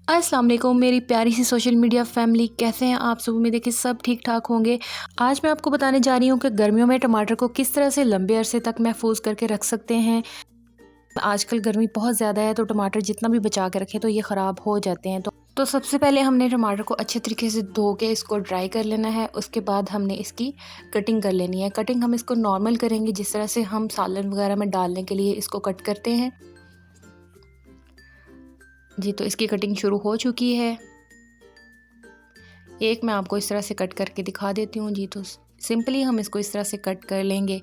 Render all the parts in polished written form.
अस्सलाम वालेकुम मेरी प्यारी सी सोशल मीडिया फैमिली, कैसे हैं आप सब। उम्मीद है कि सब ठीक ठाक होंगे। आज मैं आपको बताने जा रही हूँ कि गर्मियों में टमाटर को किस तरह से लंबे अरसे तक महफूज करके रख सकते हैं। आजकल गर्मी बहुत ज़्यादा है तो टमाटर जितना भी बचा के रखें तो ये ख़राब हो जाते हैं। तो सबसे पहले हमने टमाटर को अच्छे तरीके से धो के इसको ड्राई कर लेना है। उसके बाद हमने इसकी कटिंग कर लेनी है। कटिंग हम इसको नॉर्मल करेंगे जिस तरह से हम सालन वगैरह में डालने के लिए इसको कट करते हैं जी। तो इसकी कटिंग शुरू हो चुकी है। एक मैं आपको इस तरह से कट करके दिखा देती हूँ जी। तो सिंपली हम इसको इस तरह से कट कर लेंगे।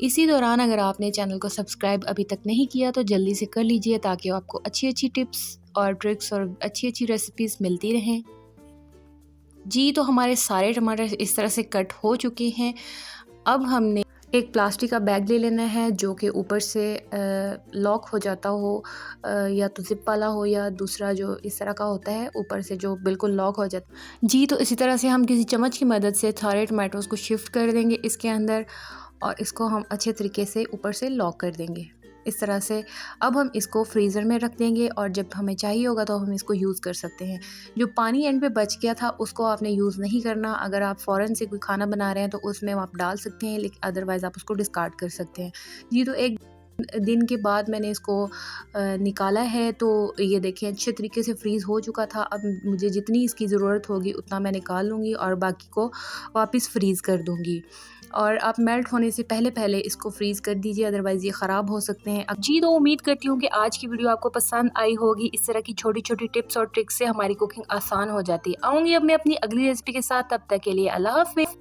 इसी दौरान अगर आपने चैनल को सब्सक्राइब अभी तक नहीं किया तो जल्दी से कर लीजिए ताकि आपको अच्छी अच्छी टिप्स और ट्रिक्स और अच्छी अच्छी रेसिपीज़ मिलती रहें जी। तो हमारे सारे टमाटर इस तरह से कट हो चुके हैं। अब हमने एक प्लास्टिक का बैग ले लेना है जो कि ऊपर से लॉक हो जाता हो, या तो जिप वाला हो या दूसरा जो इस तरह का होता है ऊपर से जो बिल्कुल लॉक हो जाता जी। तो इसी तरह से हम किसी चम्मच की मदद से सारे टमाटोज को शिफ्ट कर देंगे इसके अंदर और इसको हम अच्छे तरीके से ऊपर से लॉक कर देंगे इस तरह से। अब हम इसको फ्रीज़र में रख देंगे और जब हमें चाहिए होगा तो हम इसको यूज़ कर सकते हैं। जो पानी एंड पे बच गया था उसको आपने यूज़ नहीं करना। अगर आप फ़ौरन से कोई खाना बना रहे हैं तो उसमें आप डाल सकते हैं, लेकिन अदरवाइज़ आप उसको डिस्कार्ड कर सकते हैं जी। तो एक दिन के बाद मैंने इसको निकाला है तो ये देखिए अच्छे तरीके से फ्रीज़ हो चुका था। अब मुझे जितनी इसकी ज़रूरत होगी उतना मैं निकाल लूँगी और बाकी को वापस फ्रीज़ कर दूँगी। और आप मेल्ट होने से पहले पहले इसको फ्रीज़ कर दीजिए, अदरवाइज़ ये ख़राब हो सकते हैं। अब जी तो उम्मीद करती हूँ कि आज की वीडियो आपको पसंद आई होगी। इस तरह की छोटी छोटी टिप्स और ट्रिक्स से हमारी कुकिंग आसान हो जाती है। आऊँगी अब मैं अपनी अगली रेसिपी के साथ, तब तक के लिए अल्लाह हाफ़िज़।